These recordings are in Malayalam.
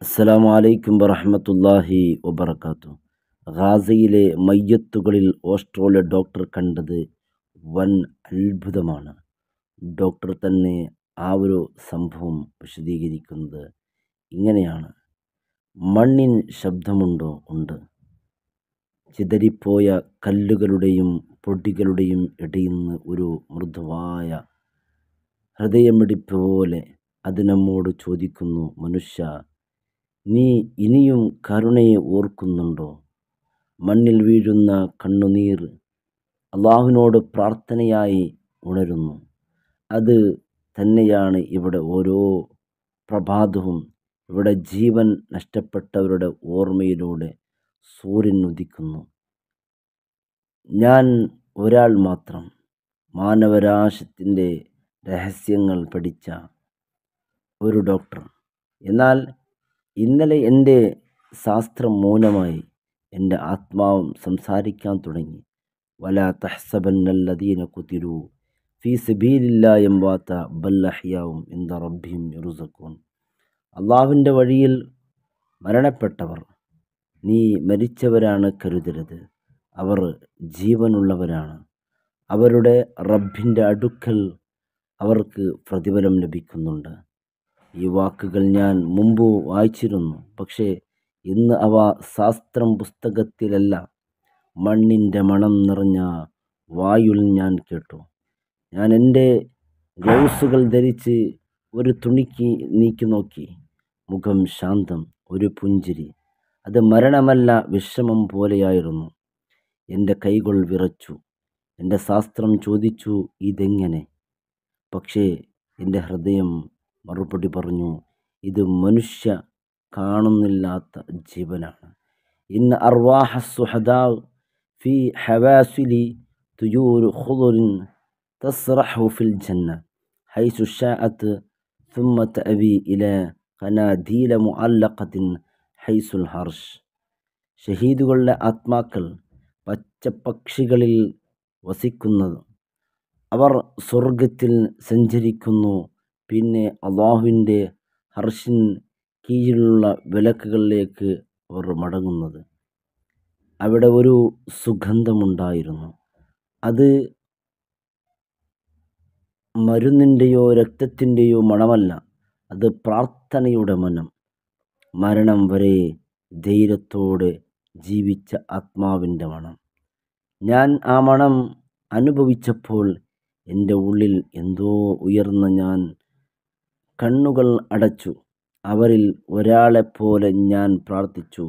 അസ്സലാമു അലൈക്കും വറഹ്മത്തുള്ളാഹി വബറകാതുഹു. ഗാസയിലെ മയ്യത്തുകളിൽ ഓസ്ട്രേലിയ ഡോക്ടർ കണ്ടത് വൻ അത്ഭുതമാണ്. ഡോക്ടർ തന്നെ ആ ഒരു സംഭവം വിശദീകരിക്കുന്നത് ഇങ്ങനെയാണ്: മണ്ണിന് ശബ്ദമുണ്ടോ? ഉണ്ട്. ചിതറിപ്പോയ കല്ലുകളുടെയും പൊടികളുടെയും ഇടയിന്ന് ഒരു മൃദുവായ ഹൃദയമിടിപ്പ് പോലെ അത് നമ്മോട് ചോദിക്കുന്നു, മനുഷ്യ, നീ ഇനിയും കരുണയെ ഓർക്കുന്നുണ്ടോ? മണ്ണിൽ വീഴുന്ന കണ്ണുനീർ അള്ളാഹുവിനോട് പ്രാർത്ഥനയായി ഉണരുന്നു. അത് തന്നെയാണ് ഇവിടെ ഓരോ പ്രഭാതവും. ഇവിടെ ജീവൻ നഷ്ടപ്പെട്ടവരുടെ ഓർമ്മയിലൂടെ സൂര്യൻ ഉദിക്കുന്നു. ഞാൻ ഒരാൾ മാത്രം മാനവരാശത്തിൻ്റെ രഹസ്യങ്ങൾ പഠിച്ച ഒരു ഡോക്ടർ. എന്നാൽ ഇന്നലെ എൻ്റെ ശാസ്ത്രം മൗനമായി, എൻ്റെ ആത്മാവും സംസാരിക്കാൻ തുടങ്ങി. വലാ തഹ്സബന്നല്ലദീന ഖുതിലൂ ഫീ സബീലില്ലാഹി അംവാത ബൽ അഹ്യാഉൻ ഇൻദ റബ്ബിഹിം യുർസഖൂൻ. അള്ളാഹുവിൻ്റെ വഴിയിൽ മരണപ്പെട്ടവർ നീ മരിച്ചവരാണ് കരുതരുത്, അവർ ജീവനുള്ളവരാണ്. അവരുടെ റബ്ബിൻ്റെ അടുക്കൽ അവർക്ക് പ്രതിഫലം ലഭിക്കുന്നുണ്ട്. ഈ വാക്കുകൾ ഞാൻ മുമ്പ് വായിച്ചിരുന്നു, പക്ഷേ ഇന്ന് അവ ശാസ്ത്രം പുസ്തകത്തിലല്ല, മണ്ണിൻ്റെ മണം നിറഞ്ഞ വായുവിൽ ഞാൻ കേട്ടു. ഞാൻ എൻ്റെ ഗ്ലൗസുകൾ ധരിച്ച് ഒരു തുണിക്ക് നീക്കി നോക്കി. മുഖം ശാന്തം, ഒരു പുഞ്ചിരി. അത് മരണമല്ല, വിശ്രമം പോലെയായിരുന്നു. എൻ്റെ കൈകൾ വിറച്ചു. എൻ്റെ ശാസ്ത്രം ചോദിച്ചു, ഇതെങ്ങനെ? പക്ഷേ എൻ്റെ ഹൃദയം മറുപടി പറഞ്ഞു, ഇത് മനുഷ്യ കാണുന്നില്ലാത്ത ജീവനാണ്. ഇന്ന അർവാഹ സുഹദാ ഫി ഹവാസിലി തുയൂർ ഖുദുറിൻ തസ്റഹു ഫിൽ ജന്ന ഹൈസു ശാഅത് ثم تأوي إلى قناديل معلقة حيث الحرش. ഷഹീദുകളുടെ ആത്മാക്കൾ പച്ചപ്പക്ഷികളിൽ വസിക്കുന്നത്. അവർ സ്വർഗത്തിൽ സഞ്ചരിക്കുന്നു. പിന്നെ അള്ളാഹുവിൻ്റെ ഹർഷിൻ കീഴിലുള്ള വിലക്കുകളിലേക്ക് അവർ മടങ്ങുന്നത്. അവിടെ ഒരു സുഗന്ധമുണ്ടായിരുന്നു. അത് മരുന്നിൻ്റെയോ രക്തത്തിൻ്റെയോ മണമല്ല, അത് പ്രാർത്ഥനയുടെ മണം. മരണം വരെ ധൈര്യത്തോടെ ജീവിച്ച ആത്മാവിൻ്റെ മണം. ഞാൻ ആ മണം അനുഭവിച്ചപ്പോൾ എൻ്റെ ഉള്ളിൽ എന്തോ ഉയർന്ന. ഞാൻ കണ്ണുകൾ അടച്ചു. അവരിൽ ഒരാളെപ്പോലെ ഞാൻ പ്രാർത്ഥിച്ചു,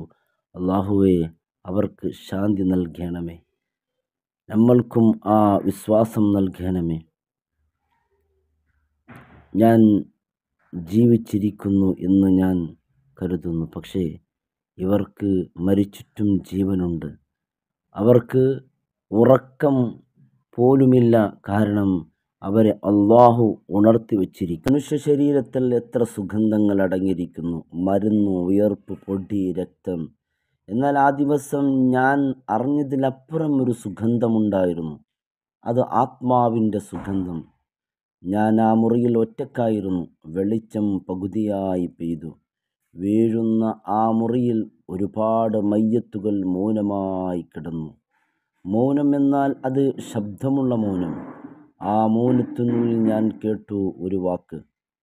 അള്ളാഹുവേ, അവർക്ക് ശാന്തി നൽകണമേ, നമ്മൾക്കും ആ വിശ്വാസം നൽകണമേ. ഞാൻ ജീവിച്ചിരിക്കുന്നു എന്ന് ഞാൻ കരുതുന്നു, പക്ഷേ ഇവർക്ക് മരിച്ചിട്ടും ജീവനുണ്ട്. അവർക്ക് ഉറക്കം പോലുമില്ല, കാരണം അവരെ അള്ളാഹു ഉണർത്തി വച്ചിരിക്കുന്നു. മനുഷ്യ ശരീരത്തിൽ എത്ര സുഗന്ധങ്ങൾ അടങ്ങിയിരിക്കുന്നു: മരുന്ന്, വിയർപ്പ്, പൊടി, രക്തം. എന്നാൽ ആ ദിവസം ഞാൻ അറിഞ്ഞതിലപ്പുറം ഒരു സുഗന്ധമുണ്ടായിരുന്നു. അത് ആത്മാവിൻ്റെ സുഗന്ധം. ഞാൻ ആ മുറിയിൽ ഒറ്റക്കായിരുന്നു. വെളിച്ചം പകുതിയായി പെയ്തു വീഴുന്ന ആ മുറിയിൽ ഒരുപാട് മയ്യത്തുകൾ മൗനമായി കിടന്നു. മൗനം എന്നാൽ അത് ശബ്ദമുള്ള മൗനം. ആ മൗനത്തിനുള്ളിൽ ഞാൻ കേട്ടു ഒരു വാക്ക്: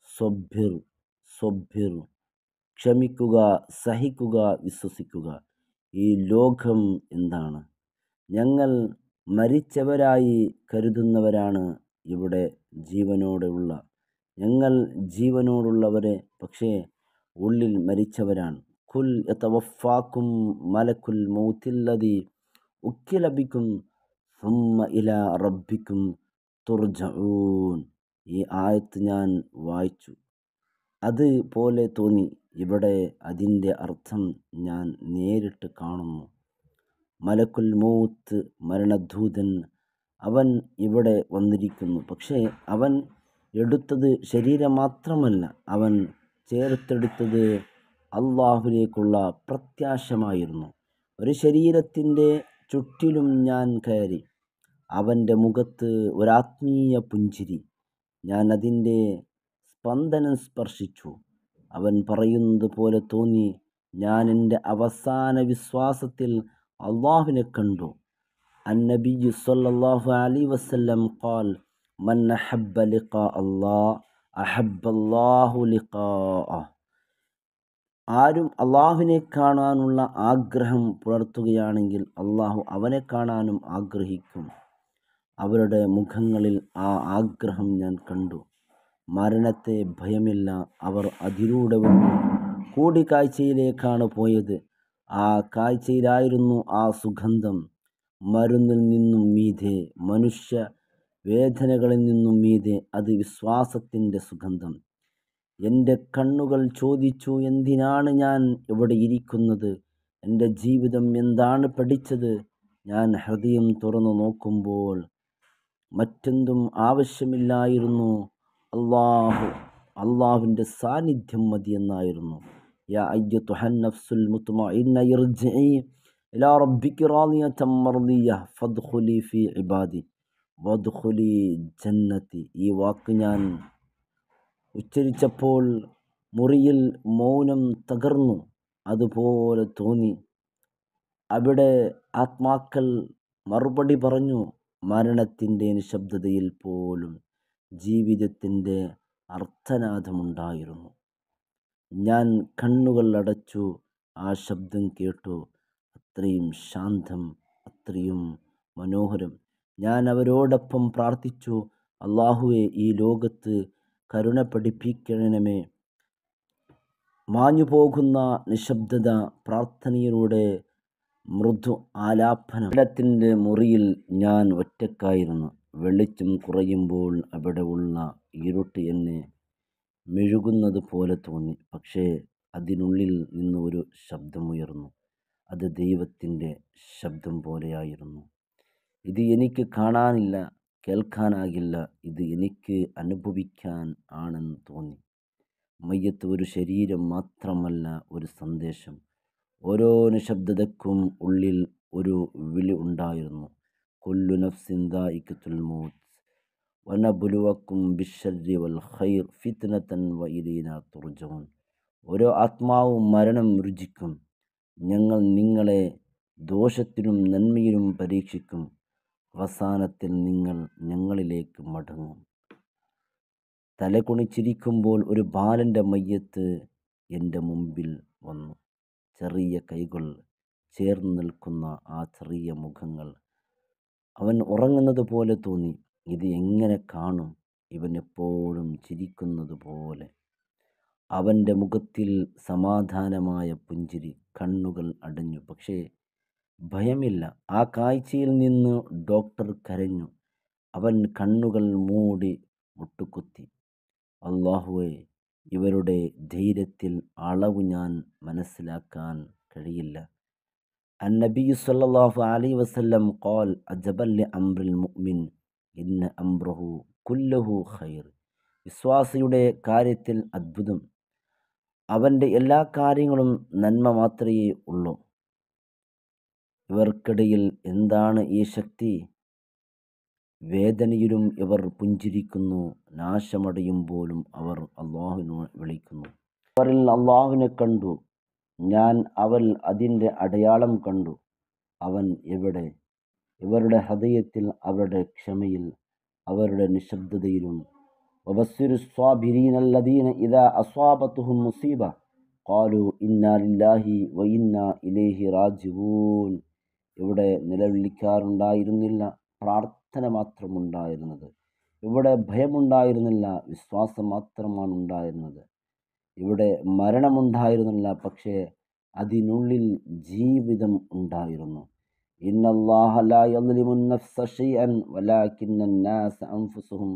സ്വബ്ബിർ, സ്വബ്ബിർ. ക്ഷമിക്കുക, സഹിക്കുക, വിശ്വസിക്കുക. ഈ ലോകം എന്താണ്? ഞങ്ങൾ മരിച്ചവരായി കരുതുന്നവരാണ് ഇവിടെ ജീവനോടെയുള്ള. ഞങ്ങൾ ജീവനോടുള്ളവരെ പക്ഷേ ഉള്ളിൽ മരിച്ചവരാണ്. ഖുൽ യതവഫാക്കും മലക്കുൽ മൗത്തില്ലദീ ഉക്കില ബിക്കും സുമ്മ ഇലാ റബ്ബിക്കും തുർജഊൻ. ഈ ആയത്ത് ഞാൻ വായിച്ചു. അതുപോലെ തോന്നി. ഇവിടെ അതിൻ്റെ അർത്ഥം ഞാൻ നേരിട്ട് കാണുന്നു. മലക്കുൽ മൗത്ത്, മരണദൂതൻ, അവൻ ഇവിടെ വന്നിരിക്കുന്നു. പക്ഷേ അവൻ എടുത്തത് ശരീരം മാത്രമല്ല, അവൻ ചേർത്തെടുത്തത് അള്ളാഹുവിലേക്കുള്ള പ്രത്യാശമായിരുന്നു. ഒരു ശരീരത്തിൻ്റെ ചുറ്റിലും ഞാൻ കയറി. അവൻ്റെ മുഖത്ത് ഒരാത്മീയ പുഞ്ചിരി. ഞാൻ അതിൻ്റെ സ്പന്ദനം സ്പർശിച്ചു. അവൻ പറയുന്നത് പോലെ തോന്നി, ഞാൻ എൻ്റെ അവസാന വിശ്വാസത്തിൽ അള്ളാഹുവിനെ കണ്ടു. അന്നബിയു സ്വല്ലല്ലാഹു അലൈഹി വസല്ലം ഖാൽ മൻ അഹബ്ബ ലിഖാ അല്ലാഹ് അഹബ്ബല്ലാഹു ലിഖാഅഹ്. ആരും അള്ളാഹുവിനെ കാണാനുള്ള ആഗ്രഹം പുലർത്തുകയാണെങ്കിൽ അള്ളാഹു അവനെ കാണാനും ആഗ്രഹിക്കും. അവരുടെ മുഖങ്ങളിൽ ആ ആഗ്രഹം ഞാൻ കണ്ടു. മരണത്തെ ഭയമില്ല. അവർ അതിലൂടെ വന്നു കൂടിക്കാഴ്ചയിലേക്കാണ് പോയത്. ആ കാഴ്ചയിലായിരുന്നു ആ സുഗന്ധം. മരുന്നിൽ നിന്നും മീതെ, മനുഷ്യ വേദനകളിൽ നിന്നും മീതെ അത് വിശ്വാസത്തിൻ്റെ സുഗന്ധം. എൻ്റെ കണ്ണുകൾ ചോദിച്ചു, എന്തിനാണ് ഞാൻ ഇവിടെ ഇരിക്കുന്നത്? എൻ്റെ ജീവിതം എന്താണ് പഠിച്ചത്? ഞാൻ ഹൃദയം തുറന്നു നോക്കുമ്പോൾ മറ്റെന്തും ആവശ്യമില്ലായിരുന്നു. അള്ളാഹുവിൻ്റെ സാന്നിധ്യം മതിയെന്നായിരുന്നു. യാ അയ്യത്തുഹൻ നഫ്സുൽ മുത്മഇന്ന ഇർജിഇ ഇലാ റബ്ബികി റാദിയതൻ മർദിയ ഫദ്ഖുലി ഫീ ഇബാദി വദ്ഖുലി ജന്നതി. ഈ വാക്ക് ഞാൻ ഉച്ചരിച്ചപ്പോൾ മുറിയിൽ മൗനം തകർന്നു. അതുപോലെ തോന്നി. അവിടെ ആത്മാക്കൾ മറുപടി പറഞ്ഞു. മരണത്തിൻ്റെ നിശബ്ദതയിൽ പോലും ജീവിതത്തിൻ്റെ അർത്ഥനാദമുണ്ടായിരുന്നു. ഞാൻ കണ്ണുകൾ അടച്ചു. ആ ശബ്ദം കേട്ടു. അത്രയും ശാന്തം, അത്രയും മനോഹരം. ഞാൻ അവരോടൊപ്പം പ്രാർത്ഥിച്ചു, അല്ലാഹുവേ, ഈ ലോകത്ത് കരുണ പഠിപ്പിക്കണമേ. മാഞ്ഞുപോകുന്ന നിശബ്ദത. പ്രാർത്ഥനയിലൂടെ മൃദു ആലാപനം. വെള്ളത്തിൻ്റെ മുറിയിൽ ഞാൻ ഒറ്റക്കായിരുന്നു. വെളിച്ചം കുറയുമ്പോൾ അവിടെ ഉള്ള ഇരുട്ട് എന്നെ മെഴുകുന്നത് പോലെ തോന്നി. പക്ഷേ അതിനുള്ളിൽ നിന്ന് ഒരു ശബ്ദമുയർന്നു. അത് ദൈവത്തിൻ്റെ ശബ്ദം പോലെയായിരുന്നു. ഇത് എനിക്ക് കാണാനില്ല, കേൾക്കാനാകില്ല, ഇത് എനിക്ക് അനുഭവിക്കാൻ ആണെന്ന് തോന്നി. മയ്യത്ത് ഒരു ശരീരം മാത്രമല്ല, ഒരു സന്ദേശം. ഓരോ നിശബ്ദതയ്ക്കും ഉള്ളിൽ ഒരു വിളി ഉണ്ടായിരുന്നു. കുല്ലു നഫ്സിൻ ദാഇഖത്തുൽ മൗത്ത് വനബ്ലുവക്കും ബിശ്ശർരി വൽ ഖൈർ ഫിത്നതൻ വഇലൈനാ തുർജഊൻ. ഓരോ ആത്മാവും മരണം രുചിക്കും. ഞങ്ങൾ നിങ്ങളെ ദോഷത്തിലും നന്മയിലും പരീക്ഷിക്കും. അവസാനത്തിൽ നിങ്ങൾ ഞങ്ങളിലേക്ക് മടങ്ങും. തലകുണിച്ചിരിക്കുമ്പോൾ ഒരു ബാലൻ്റെ മയ്യത്ത് എൻ്റെ മുമ്പിൽ വന്നു. ചെറിയ കൈകൾ ചേർന്ന് നിൽക്കുന്ന ആ ചെറിയ മുഖങ്ങൾ. അവൻ ഉറങ്ങുന്നത് പോലെ തോന്നി. ഇത് എങ്ങനെ കാണും? ഇവൻ എപ്പോഴും ചിരിക്കുന്നത് പോലെ. അവൻ്റെ മുഖത്തിൽ സമാധാനമായ പുഞ്ചിരി. കണ്ണുകൾ അടഞ്ഞു, പക്ഷേ ഭയമില്ല. ആ കാഴ്ചയിൽ നിന്ന് ഡോക്ടർ കരഞ്ഞു. അവൻ കണ്ണുകൾ മൂടി മുട്ടുകുത്തി. അല്ലാഹുവേ, ഇവരുടെ ധൈര്യത്തിൽ അളവ് ഞാൻ മനസ്സിലാക്കാൻ കഴിയില്ല. അന്നബിയു സ്വല്ലല്ലാഹു അലൈഹി വസല്ലം ഖാൽ അജബൻ ലിഅംറിൽ മുഅ്മിൻ ഇന്ന അംറഹു കുല്ലഹു ഖൈർ. വിശ്വാസിയുടെ കാര്യത്തിൽ അത്ഭുതം. അവൻ്റെ എല്ലാ കാര്യങ്ങളും നന്മ മാത്രമേ ഉള്ളൂ. ഇവർക്കിടയിൽ എന്താണ് ഈ ശക്തി? വേദനയിലും ഇവർ പുഞ്ചിരിക്കുന്നു. നാശമടയുമ്പോഴും അവർ അള്ളാഹുവിനെ വിളിക്കുന്നു. അവരിൽ അള്ളാഹുവിനെ കണ്ടു. ഞാൻ അതിൻ്റെ അടയാളം കണ്ടു. അവൻ എവിടെ? ഇവരുടെ ഹൃദയത്തിൽ, അവരുടെ ക്ഷമയിൽ, അവരുടെ നിശബ്ദതയിലും. വബസ്സിറു സ്വാബിരീന അല്ലദീന ഇദാ അസ്വാബത്തുഹും മുസീബ ഖാലു ഇന്നാ ലില്ലാഹി വ ഇന്നാ ഇലൈഹി റാജിഊൻ. ഇവിടെ നിലവിളിക്കാറുണ്ടായിരുന്നില്ല, പ്രാർത്ഥന മാത്രമുണ്ടായിരുന്നത്. ഇവിടെ ഭയമുണ്ടായിരുന്നില്ല, വിശ്വാസം മാത്രമാണ് ഉണ്ടായിരുന്നത്. ഇവിടെ മരണമുണ്ടായിരുന്നില്ല, പക്ഷേ അതിനുള്ളിൽ ജീവിതം ഉണ്ടായിരുന്നു. ഇന്നല്ലാഹ ലാ യദ്ലിമു നഫ്സ ശൈഅൻ വലാകിന്ന നാസ അൻഫുസുഹും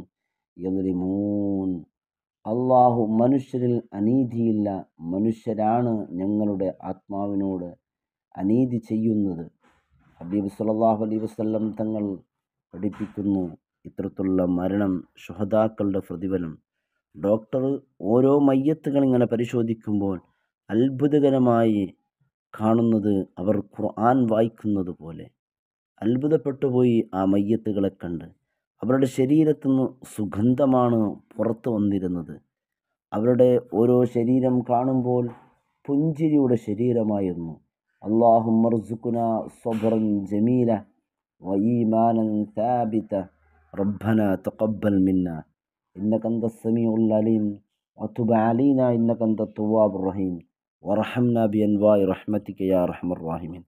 യദ്ലിമൂൻ. അല്ലാഹു മനുഷ്യരിൽ അനീതിയില്ല. മനുഷ്യരാണ് ഞങ്ങളുടെ ആത്മാവിനോട് അനീതി ചെയ്യുന്നത്. ഹബീബ് സല്ലല്ലാഹു അലൈഹി വസല്ലം തങ്ങൾ പഠിപ്പിക്കുന്നു, ഇത്തരത്തിലുള്ള മരണം ശുഹദാക്കളുടെ പ്രതിഫലം. ഡോക്ടർ ഓരോ മയ്യത്തുകൾ ഇങ്ങനെ പരിശോധിക്കുമ്പോൾ അത്ഭുതകരമായി കാണുന്നത് അവർ ഖുർആൻ വായിക്കുന്നത് പോലെ. അത്ഭുതപ്പെട്ടുപോയി ആ മയ്യത്തുകളെ കണ്ട്. അവരുടെ ശരീരത്തുനിന്ന് സുഗന്ധമാണ് പുറത്തു വന്നിരുന്നത്. അവരുടെ ഓരോ ശരീരം കാണുമ്പോൾ പുഞ്ചിരിയുടെ ശരീരമായിരുന്നു. അല്ലാഹുമ്മ ർസുഖ്നാ സ്വബ്റൻ ജമീല വഈമാനൻ സാബിത റബ്ബനാ തഖബ്ബൽ മിന്നാ ഇന്നക അൻതസ് സമീഉൽ അലീം വതുബ് അലൈനാ ഇന്നക അൻതത് തവ്വാബുർ റഹീം വറഹംനാ ബിഅൻവാഇ റഹ്മതിക യാ അർഹമർ റഹീമീൻ.